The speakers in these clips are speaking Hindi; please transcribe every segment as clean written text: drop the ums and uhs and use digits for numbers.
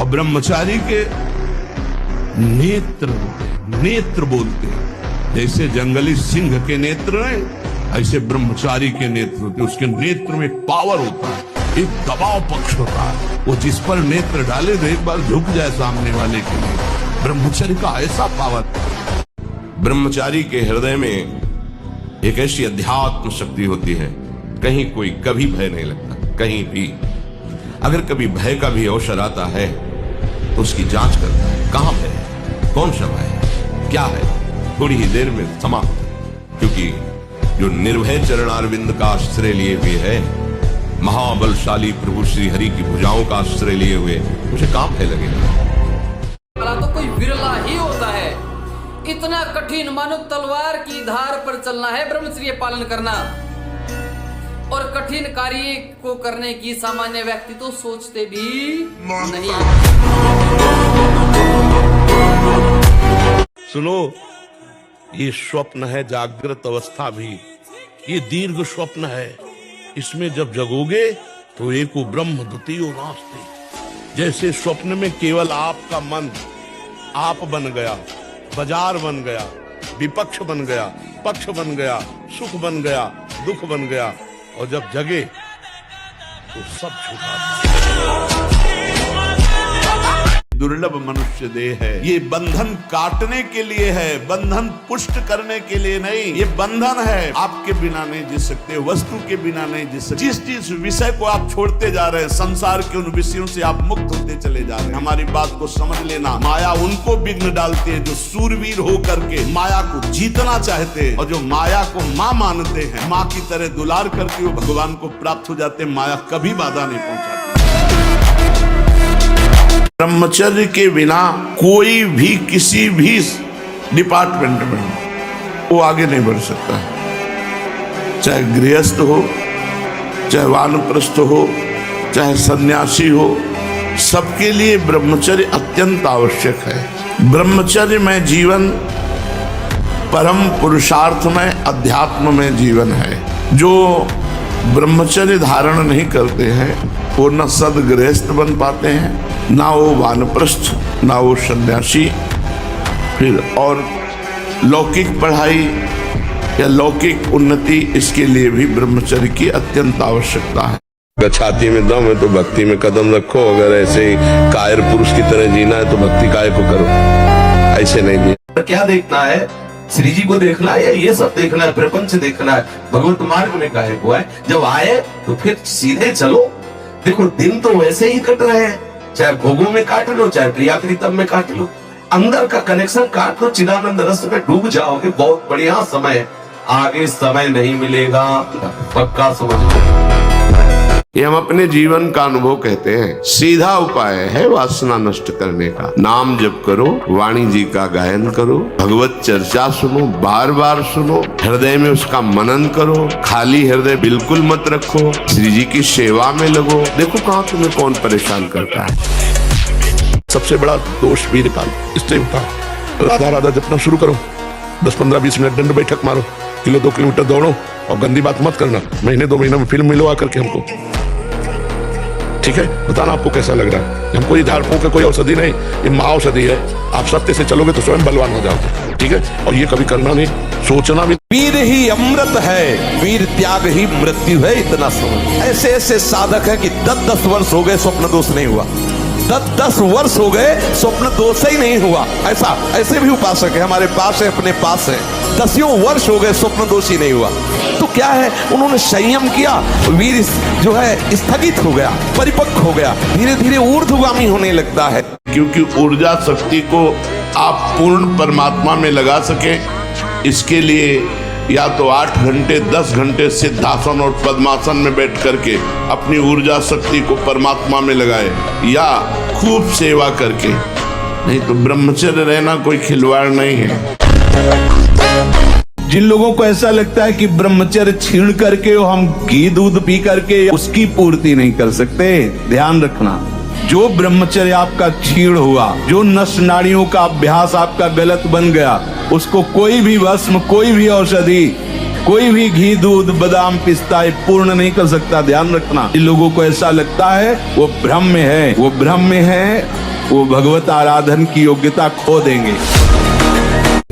और ब्रह्मचारी के नेत्र बोलते हैं। जैसे जंगली सिंह के नेत्र हैं, ऐसे ब्रह्मचारी के नेत्र होते। उसके नेत्र में एक पावर होता है, एक दबाव पक्ष होता है। वो जिस पर नेत्र डाले तो एक बार झुक जाए सामने वाले के लिए। ब्रह्मचारी का ऐसा पावर। ब्रह्मचारी के हृदय में एक ऐसी अध्यात्म शक्ति होती है, कहीं कोई कभी भय नहीं लगता। कहीं भी अगर कभी भय का भी अवसर आता है तो उसकी जांच करता है, कहां भय है, कौन सा भय है, क्या है, थोड़ी ही देर में समाप्त। क्योंकि जो निर्भय चरणारविंद का आश्रय लिए हुए है, महाबलशाली प्रभु श्री हरि की भुजाओं का आश्रय लिए हुए, मुझे कहां भय लगेगा। तो कोई विरला ही होता है। इतना कठिन मानो तलवार की धार पर चलना है, ब्रह्मचर्य पालन करना। और कठिन कार्य को करने की सामान्य व्यक्ति तो सोचते भी नहीं। सुनो, ये स्वप्न है, जागृत अवस्था भी ये दीर्घ स्वप्न है। इसमें जब जगोगे तो एको ब्रह्म द्वितीयो नास्ति। जैसे स्वप्न में केवल आपका मन आप बन गया, बाजार बन गया, विपक्ष बन गया, पक्ष बन गया, सुख बन गया, दुख बन गया, और जब जगे तो सब छूटा। दुर्लभ मनुष्य देह है। ये बंधन काटने के लिए है, बंधन पुष्ट करने के लिए नहीं। ये बंधन है, आपके बिना नहीं जी सकते, वस्तु के बिना नहीं जी सकते। जिस विषय को आप छोड़ते जा रहे हैं, संसार के उन विषयों से आप मुक्त होते चले जा रहे हैं। हमारी बात को समझ लेना। माया उनको विघ्न डालती है जो सूरवीर हो करके माया को जीतना चाहते हैं, और जो माया को माँ मानते हैं, माँ की तरह दुलार करके वो भगवान को प्राप्त हो जाते हैं। माया कभी बाधा नहीं पहुंचाती। ब्रह्मचर्य के बिना कोई भी किसी भी डिपार्टमेंट में वो आगे नहीं बढ़ सकता। चाहे गृहस्थ हो, चाहे वानप्रस्थ हो, चाहे सन्यासी हो, सबके लिए ब्रह्मचर्य अत्यंत आवश्यक है। ब्रह्मचर्य में जीवन परम पुरुषार्थ में, अध्यात्म में जीवन है। जो ब्रह्मचर्य धारण नहीं करते हैं वो न सदगृहस्थ बन पाते हैं, ना वो वानप्रस्थ, ना वो सन्यासी। फिर और लौकिक पढ़ाई या लौकिक उन्नति, इसके लिए भी ब्रह्मचर्य की अत्यंत आवश्यकता है। छाती में दम है तो भक्ति में कदम रखो। अगर ऐसे कायर पुरुष की तरह जीना है तो भक्ति काय को करो, ऐसे नहीं जी। क्या देखना है, श्री जी को देखना है या ये सब देखना है, प्रपंच देखना है, भगवत मार्ग में काहे को है। जब आए तो फिर सीधे चलो। देखो दिन तो वैसे ही कट रहे हैं, चाहे भोगों में काट लो, चाहे प्रियाकृतम में काट लो, अंदर का कनेक्शन काट लो, चिदानंद रस में डूब जाओगे। बहुत बढ़िया समय, आगे समय नहीं मिलेगा, पक्का समझ लो। ये हम अपने जीवन का अनुभव कहते हैं। सीधा उपाय है वासना नष्ट करने का। नाम जप करो, वाणी जी का गायन करो, भगवत चर्चा सुनो, बार बार सुनो, हृदय में उसका मनन करो, खाली हृदय बिल्कुल मत रखो, श्री जी की सेवा में लगो। देखो कहाँ तुम्हें कौन परेशान करता है। सबसे बड़ा दोष वीर काल, इससे उठा राधा राधा जपना शुरू करो। 10-15-20 मिनट दंड बैठक मारो, 1-2 किलोमीटर दौड़ो, और गंदी बात मत करना। महीने 2 महीने में फिल्म मिलो आकर के हमको, ठीक है? बताना आपको कैसा लग रहा है। हमको ये झाड़फूंक का कोई औषधि नहीं, ये माँ औषधि है। आप सत्य से चलोगे तो स्वयं बलवान हो जाओगे, ठीक है? और ये कभी करना नहीं, सोचना भी। वीर ही अमृत है, वीर त्याग ही मृत्यु है, इतना समझ। ऐसे ऐसे साधक है कि 10-10 वर्ष हो गए स्वप्न दोष नहीं हुआ, 10-10 वर्ष हो गए स्वप्न दोष ही नहीं हुआ। ऐसे भी उपासक है हमारे पास है, अपने पास है, 10 वर्ष हो गए स्वप्न दोष ही नहीं हुआ। तो क्या है, उन्होंने संयम किया, वीर जो है स्थगित हो गया, परिपक्व हो गया, धीरे धीरे ऊर्ध्वगामी होने लगता है। क्योंकि ऊर्जा शक्ति को आप पूर्ण परमात्मा में लगा सके, इसके लिए या तो 8 घंटे 10 घंटे सिद्धासन और पद्मासन में बैठ करके अपनी ऊर्जा शक्ति को परमात्मा में लगाए, या खूब सेवा करके। नहीं तो ब्रह्मचर्य रहना कोई खिलवाड़ नहीं है। जिन लोगों को ऐसा लगता है कि ब्रह्मचर्य छीन करके हम घी दूध पी करके उसकी पूर्ति नहीं कर सकते, ध्यान रखना। जो ब्रह्मचर्य आपका छीण हुआ, जो नस नाड़ियों का अभ्यास आपका गलत बन गया, उसको कोई भी भस्म, कोई भी औषधि, कोई भी घी दूध बादाम पिस्ता पूर्ण नहीं कर सकता, ध्यान रखना। जिन लोगों को ऐसा लगता है वो भ्रम में है, वो भ्रम में है। वो भगवत आराधन की योग्यता खो देंगे।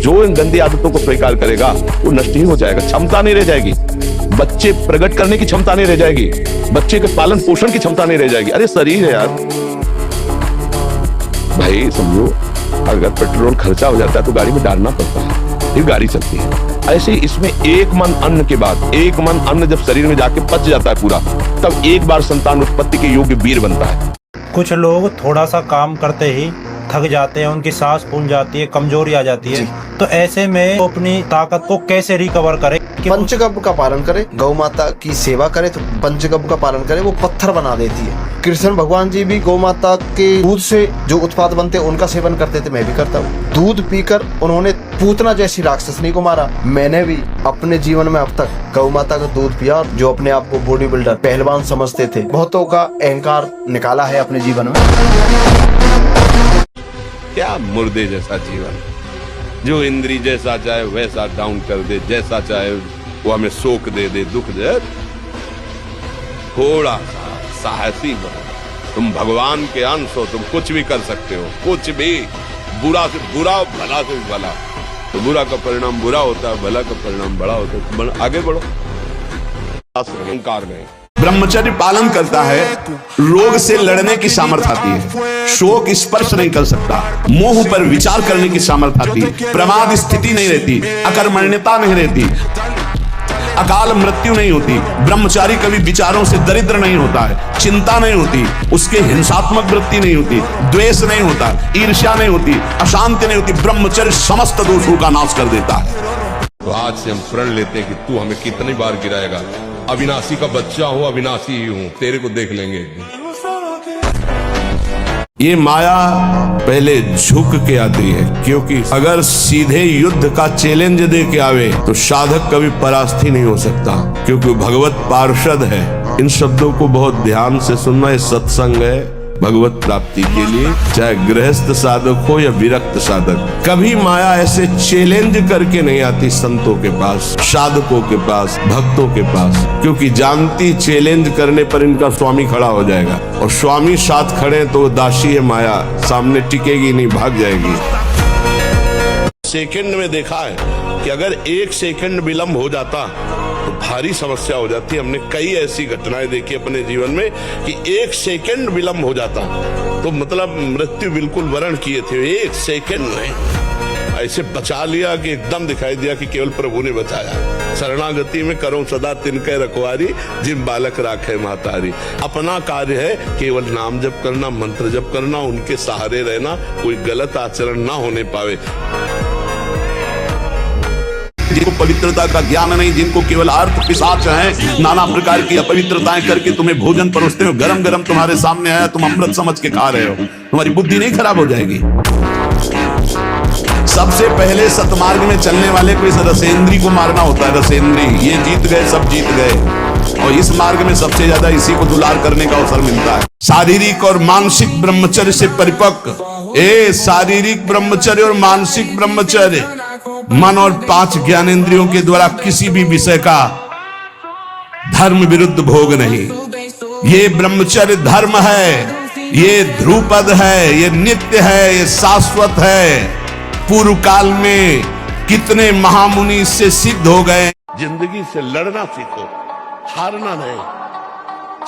जो इन गंदी आदतों को स्वीकार करेगा वो नष्ट ही हो जाएगा, क्षमता नहीं रह जाएगी, बच्चे प्रकट करने की क्षमता नहीं रह जाएगी, बच्चे के पालन पोषण की क्षमता नहीं रह जाएगी। अरे शरीर है यार भाई, समझो अगर पेट्रोल खर्चा हो जाता है तो गाड़ी में डालना पड़ता है, फिर गाड़ी चलती है। ऐसे ही इसमें एक मन अन्न के बाद, एक मन अन्न जब शरीर में जाके पच जाता है पूरा, तब एक बार संतान उत्पत्ति के योग्य वीर बनता है। कुछ लोग थोड़ा सा काम करते ही थक जाते हैं, उनकी सांस फूल जाती है, कमजोरी आ जाती है, तो ऐसे में वो अपनी ताकत को कैसे रिकवर करे? पंचगव्य का पालन करे, गौ माता की सेवा करे तो पंचगव्य का पालन करे, वो पत्थर बना देती है। कृष्ण भगवान जी भी गौ माता के दूध से जो उत्पाद बनते हैं उनका सेवन करते थे, मैं भी करता हूँ। दूध पीकर उन्होंने पूतना जैसी राक्षसनी को मारा। मैंने भी अपने जीवन में अब तक गौ माता का दूध पिया। जो अपने आप को बॉडी बिल्डर पहलवान समझते थे, बहुतों का अहंकार निकाला है अपने जीवन में। क्या मुर्दे जैसा जीवन, जो इंद्री जैसा चाहे वैसा डाउन कर दे, जैसा चाहे वो हमें शोक दे दे, दुख दे। थोड़ा सा साहसी बनो, तुम भगवान के अंश हो, तुम कुछ भी कर सकते हो, कुछ भी। बुरा से बुरा, भला से भला, तो बुरा का परिणाम बुरा होता है, भला का परिणाम बड़ा होता है। आगे बढ़ो, अहंकार नहीं। ब्रह्मचर्य पालन करता है, रोग से लड़ने की सामर्थ्य आती है, शोक स्पर्श नहीं कर सकता, मोह पर विचार करने की सामर्थ्य आती है, प्रमाद स्थिति नहीं रहती, अकर्मण्यता नहीं रहती, अकाल मृत्यु नहीं होती। ब्रह्मचारी कभी विचारों से दरिद्र नहीं होता है, चिंता नहीं होती, उसके हिंसात्मक वृत्ति नहीं होती, द्वेष नहीं होता, ईर्ष्या नहीं होती, अशांति नहीं होती। ब्रह्मचर्य समस्त दोषों का नाश कर देता है। तो आज से हम प्रण लेते हैं कि तू हमें कितनी बार गिराएगा, अविनाशी का बच्चा हूं, अविनाशी ही हूं, तेरे को देख लेंगे एक दिन। ये माया पहले झुक के आती है, क्योंकि अगर सीधे युद्ध का चैलेंज दे के आवे तो साधक कभी परास्ती नहीं हो सकता, क्योंकि वो भगवत पार्षद है। इन शब्दों को बहुत ध्यान से सुनना, ये सत्संग है भगवत प्राप्ति के लिए, चाहे गृहस्थ साधक हो या विरक्त साधक। कभी माया ऐसे चैलेंज करके नहीं आती संतों के पास, साधकों के पास, भक्तों के पास, क्योंकि जानती चैलेंज करने पर इनका स्वामी खड़ा हो जाएगा, और स्वामी साथ खड़े तो दासी है माया, सामने टिकेगी नहीं, भाग जाएगी। सेकंड में देखा है कि अगर एक सेकंड विलंब हो जाता तो भारी समस्या हो जाती। हमने कई ऐसी घटनाएं देखी अपने जीवन में कि एक सेकंड विलंब हो जाता तो मतलब मृत्यु बिल्कुल वरण किए थे। एक सेकंड में ऐसे बचा लिया कि एकदम दिखाई दिया कि केवल प्रभु ने बचाया। शरणागति में करो सदा तिनके रखवारी, जिम बालक राखे महतारी। अपना कार्य है केवल नाम जप करना, मंत्र जप करना, उनके सहारे रहना, कोई गलत आचरण ना होने पावे। जिनको पवित्रता का ज्ञान नहीं, जिनको केवल अर्थ पिशाच हैं, नाना प्रकार की अपवित्रताएं करके तुम्हें भोजन परोसते हो, गरम गरम तुम्हारे सामने आया, तुम अमृत समझ के खा रहे हो, तुम्हारी बुद्धि नहीं खराब हो जाएगी? सबसे पहले सतमार्ग में चलने वाले को इस रसेंद्री को मारना होता है। रसेंद्री, ये जीत गए, सब जीत गए, और इस मार्ग में सबसे ज्यादा इसी को दुलार करने का अवसर मिलता है। शारीरिक और मानसिक ब्रह्मचर्य से परिपक्व, शारीरिक ब्रह्मचर्य और मानसिक ब्रह्मचर्य, मन और 5 ज्ञानेंद्रियों के द्वारा किसी भी विषय का धर्म विरुद्ध भोग नहीं। ये ब्रह्मचर्य धर्म है, ये ध्रुपद है, ये नित्य है, ये शाश्वत है। पूर्व काल में कितने महामुनि इससे सिद्ध हो गए। जिंदगी से लड़ना सीखो, हारना नहीं।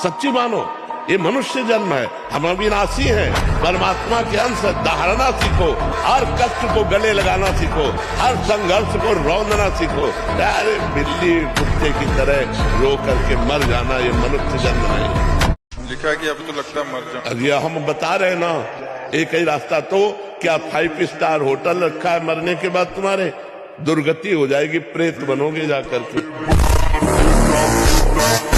सच्ची मानो, ये मनुष्य जन्म है, हम अविनाशी हैं, परमात्मा के अंश। दहाड़ना सीखो, हर कष्ट को गले लगाना सीखो, हर संघर्ष को रौंदना सीखो। अरे बिल्ली कुत्ते की तरह रो करके मर जाना, ये मनुष्य जन्म नहीं। लिखा है कि अभी तो लगता है मर जाऊं। अरे हम बता रहे ना, एक ही रास्ता, तो क्या 5 स्टार होटल रखा है, मरने के बाद तुम्हारे दुर्गति हो जाएगी, प्रेत बनोगे जाकर के।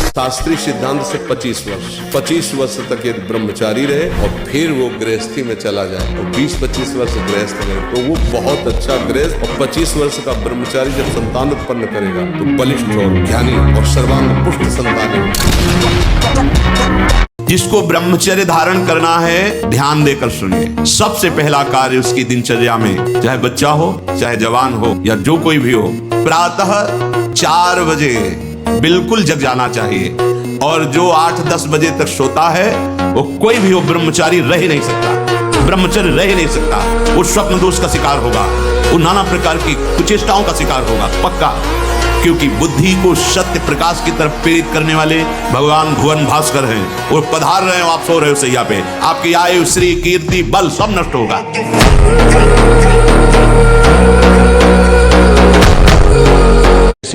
शास्त्रीय सिद्धांत से 25 वर्ष तक ये ब्रह्मचारी रहे और फिर वो गृहस्थी में चला जाए, तो 20-25 वर्ष गृहस्थ रहे तो वो बहुत अच्छा गृहस्थ। और 25 वर्ष का ब्रह्मचारी जब संतान उत्पन्न करेगा तो बलिष्ठ और ज्ञानी और सर्वांग पुष्ट संतान। जिसको ब्रह्मचर्य धारण करना है, ध्यान देकर सुनिए। सबसे पहला कार्य उसकी दिनचर्या में, चाहे बच्चा हो, चाहे जवान हो, या जो कोई भी हो, प्रातः 4 बजे बिल्कुल जग जाना चाहिए। और जो 8-10 बजे तक सोता है, वो कोई भी हो, ब्रह्मचारी रह ही नहीं सकता। ब्रह्मचर्य रह ही नहीं सकता। वो स्वप्न दोष का शिकार होगा, वो नाना प्रकार की कुचेष्टाओं का शिकार होगा पक्का। क्योंकि बुद्धि को सत्य प्रकाश की तरफ प्रेरित करने वाले भगवान भुवन भास्कर हैं। वो पधार रहे हो, आप सो रहे हो सैया पे, आपकी आयु श्री कीर्ति बल सब नष्ट होगा।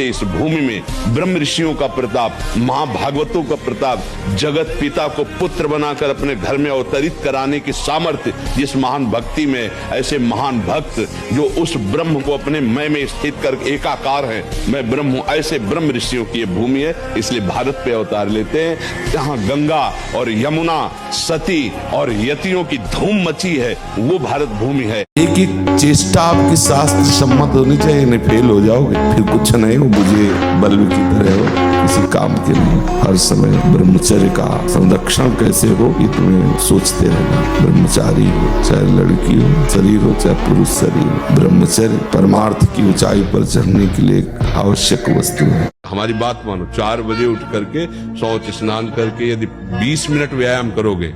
इस भूमि में ब्रह्म ऋषियों का प्रताप, महाभागवतों का प्रताप, जगत पिता को पुत्र बनाकर अपने घर में अवतरित कराने की सामर्थ्य जिस महान भक्ति में, ऐसे महान भक्त जो उस ब्रह्म को अपने मैं में स्थित कर एकाकार है, मैं ब्रह्म हूं, ऐसे ब्रह्म ऋषियों की ये भूमि है। इसलिए भारत पे अवतार लेते हैं। जहां गंगा और यमुना, सती और यतियों की धूम मची है, वो भारत भूमि है। एक एक चेष्टा आपकी शास्त्र सम्मत होनी चाहिए, नहीं फेल हो जाओगे फिर कुछ नहीं हो, मुझे बल्ब की तरह हो, किसी काम के लिए। हर समय ब्रह्मचर्य का संरक्षण कैसे हो ये तुम्हें सोचते रहना। ब्रह्मचारी हो, चाहे लड़की हो, शरीर हो चाहे पुरुष शरीर हो, ब्रह्मचर्य परमार्थ की ऊंचाई पर चढ़ने के लिए एक आवश्यक वस्तु है। हमारी बात मानो, 4 बजे उठ करके शौच स्नान करके यदि 20 मिनट व्यायाम करोगे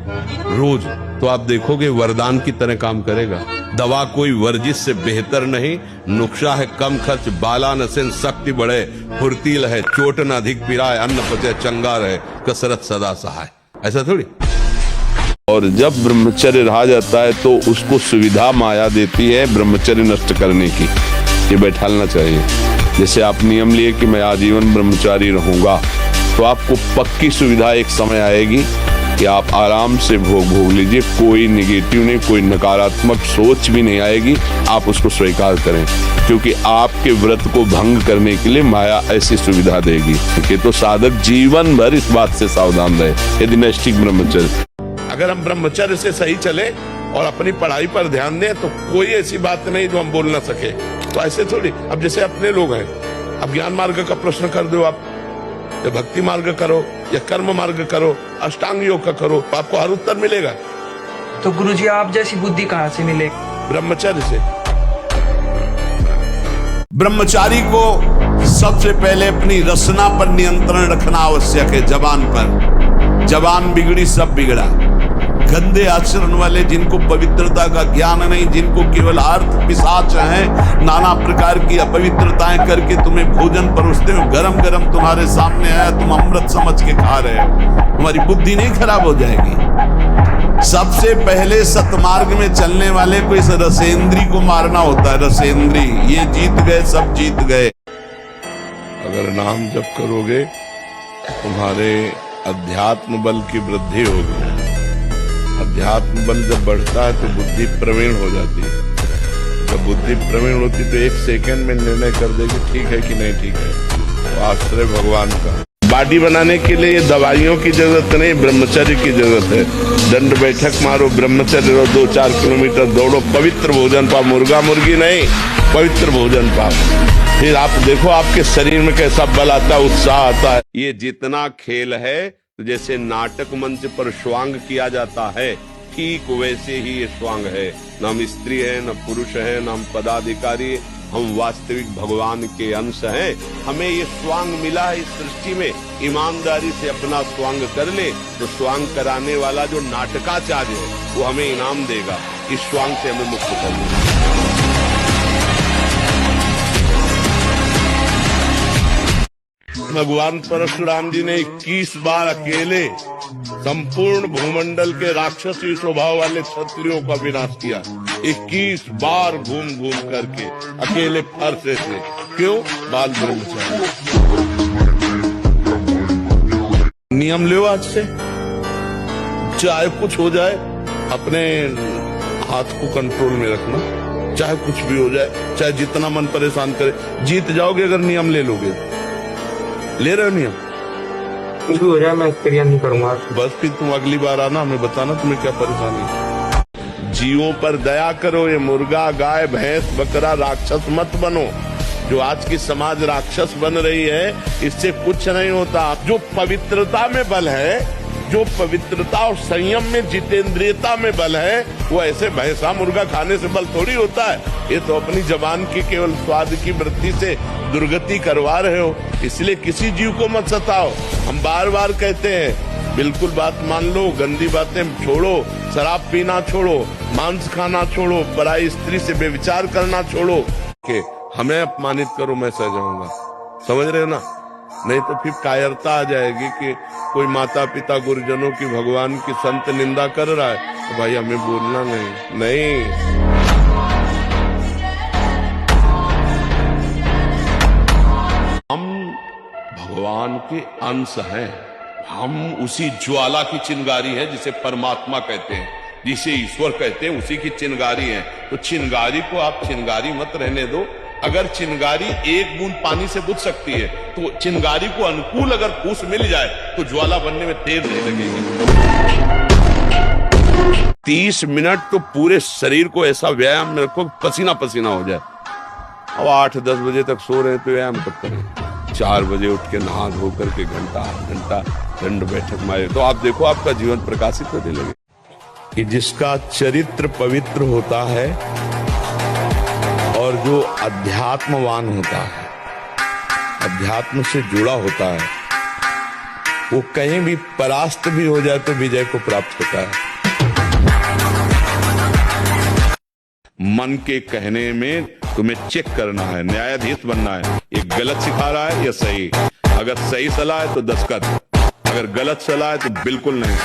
रोज, तो आप देखोगे वरदान की तरह काम करेगा। दवा कोई वर्जिश से बेहतर नहीं, नुक्शा है कम खर्च, बाला नसेन शक्ति बढ़े, फुर्तील है चोट न अधिक पिराए, अन्न पचे चंगा रहे, कसरत सदा सहाय। ऐसा थोड़ी। और जब ब्रह्मचर्य रहा जाता है तो उसको सुविधा माया देती है ब्रह्मचर्य नष्ट करने की। ये बैठालना चाहिए। जैसे आप नियम लिए कि मैं आजीवन ब्रह्मचारी रहूंगा, तो आपको पक्की सुविधा एक समय आएगी कि आप आराम से भोग लीजिए, कोई नेगेटिव नहीं, कोई नकारात्मक सोच भी नहीं आएगी। आप उसको स्वीकार करें, क्योंकि आपके व्रत को भंग करने के लिए माया ऐसी सुविधा देगी कि तो साधक जीवन भर इस बात से सावधान रहे यदि नैष्ठिक ब्रह्मचर्य। अगर हम ब्रह्मचर्य से सही चले और अपनी पढ़ाई पर ध्यान दें तो कोई ऐसी बात नहीं जो हम बोल ना सके। तो ऐसे थोड़ी, अब जैसे अपने लोग हैं, अब ज्ञान मार्ग का प्रश्न कर दो आप, या भक्ति मार्ग करो या कर्म मार्ग करो, अष्टांग योग का करो, तो आपको हर उत्तर मिलेगा। तो गुरुजी आप जैसी बुद्धि कहाँ से मिले? ब्रह्मचर्य से। ब्रह्मचारी को सबसे पहले अपनी रसना पर नियंत्रण रखना आवश्यक है। जबान पर, जबान बिगड़ी सब बिगड़ा। गंदे आचरण वाले, जिनको पवित्रता का ज्ञान नहीं, जिनको केवल अर्थ पिशाच हैं, नाना प्रकार की अपवित्रताएं करके तुम्हें भोजन परोसते हो, गरम गरम तुम्हारे सामने आया, तुम अमृत समझ के खा रहे हो, तुम्हारी बुद्धि नहीं खराब हो जाएगी। सबसे पहले सतमार्ग में चलने वाले को इस रसेंद्री को मारना होता है। रसेंद्री, ये जीत गए, सब जीत गए। अगर नाम जप करोगे तुम्हारे अध्यात्म बल की वृद्धि होगी। अध्यात्म बल जब बढ़ता है तो बुद्धि प्रवीण हो जाती है। जब बुद्धि प्रवीण होती तो 1 सेकंड में निर्णय कर देगी ठीक है कि नहीं ठीक है। तो आश्रय भगवान का। बॉडी बनाने के लिए दवाइयों की जरूरत नहीं, ब्रह्मचर्य की जरूरत है। दंड बैठक मारो, ब्रह्मचर्य रहो, 2-4 किलोमीटर दौड़ो, पवित्र भोजन पाओ, मुर्गा मुर्गी नहीं, पवित्र भोजन पाओ। फिर आप देखो आपके शरीर में कैसा बल आता है, उत्साह आता है। ये जितना खेल है, तो जैसे नाटक मंच पर स्वांग किया जाता है, ठीक वैसे ही ये स्वांग है। न हम स्त्री है, न पुरुष है, न हम पदाधिकारी, हम वास्तविक भगवान के अंश हैं। हमें ये स्वांग मिला है इस सृष्टि में, ईमानदारी से अपना स्वांग कर ले तो स्वांग कराने वाला जो नाटकाचार्य है वो हमें इनाम देगा। इस स्वांग से हमें मुक्त कर देगा। भगवान परशुराम जी ने 21 बार अकेले संपूर्ण भूमंडल के राक्षसी स्वभाव वाले क्षत्रियों का विनाश किया। 21 बार घूम घूम करके अकेले फरसे थे। क्यों? बाल ब्रह्मचारी। नियम लो आज से, चाहे कुछ हो जाए अपने हाथ को कंट्रोल में रखना, चाहे कुछ भी हो जाए, चाहे जितना मन परेशान करे, जीत जाओगे अगर नियम ले लोगे। ले रहे हो नियम? कुछ भी हो जाए मैं क्रिया नहीं करूंगा। बस फिर तुम अगली बार आना, हमें बताना तुम्हें क्या परेशानी। जीवों पर दया करो। ये मुर्गा, गाय, भैंस, बकरा राक्षस मत बनो। जो आज की समाज राक्षस बन रही है, इससे कुछ नहीं होता। जो पवित्रता में बल है, जो पवित्रता और संयम में, जितेंद्रियता में बल है, वो ऐसे भैंसा मुर्गा खाने से बल थोड़ी होता है। ये तो अपनी जबान की केवल स्वाद की वृत्ति से दुर्गति करवा रहे हो। इसलिए किसी जीव को मत सताओ। हम बार बार कहते हैं बिल्कुल बात मान लो, गंदी बातें छोड़ो, शराब पीना छोड़ो, मांस खाना छोड़ो, पराई स्त्री से बेविचार करना छोड़ो। कि हमें अपमानित करो मैं सह जाऊंगा, समझ रहे हो ना? नहीं तो फिर कायरता आ जाएगी कि कोई माता पिता गुरुजनों की, भगवान की, संत निंदा कर रहा है तो भाई हमें बोलना नहीं। हम भगवान के अंश हैं, हम उसी ज्वाला की चिंगारी है जिसे परमात्मा कहते हैं, जिसे ईश्वर कहते हैं, उसी की चिंगारी है। तो चिंगारी को आप चिंगारी मत रहने दो। अगर चिंगारी एक बूंद पानी से बुझ सकती है तो चिंगारी को अनुकूल अगर फूस मिल जाए तो ज्वाला बनने में देर नहीं लगेगी। 30 मिनट तो पूरे शरीर को ऐसा व्यायाम में रखो पसीना पसीना हो जाए। अब 8-10 बजे तक सो रहे तो व्यायाम कब करें? 4 बजे उठ के नहा धो करके घंटा दंड बैठक मारे तो आप देखो आपका जीवन प्रकाशित होने लगे। कि जिसका चरित्र पवित्र होता है और जो अध्यात्मवान होता है, अध्यात्म से जुड़ा होता है, वो कहीं भी परास्त भी हो जाए तो विजय को प्राप्त होता है। मन के कहने में तुम्हें चेक करना है, न्यायाधीश बनना है, ये गलत सिखा रहा है या सही। अगर सही सलाह है तो दस्तखत, अगर गलत सलाह है तो बिल्कुल नहीं।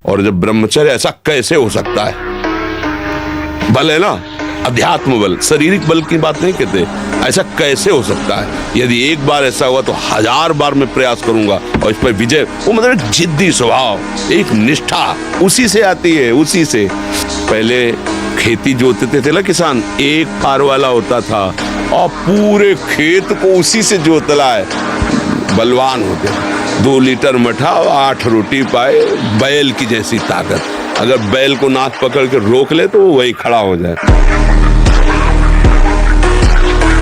और जब ब्रह्मचर्य, ऐसा कैसे हो सकता है? बल है ना, अध्यात्म बल, शारीरिक बल की बात नहीं कहते। ऐसा कैसे हो सकता है? यदि एक बार ऐसा हुआ तो 1000 बार मैं प्रयास करूंगा और इस पर विजय। वो मतलब एक जिद्दी स्वभाव, एक निष्ठा उसी से आती है, उसी से। पहले खेती जोतते थे ना किसान, एक फार वाला होता था और पूरे खेत को उसी से जोतला है, बलवान होते। 2 लीटर मठा और 8 रोटी पाए, बैल की जैसी ताकत। अगर बैल को नाक पकड़ के रोक ले तो वो वही खड़ा हो जाए।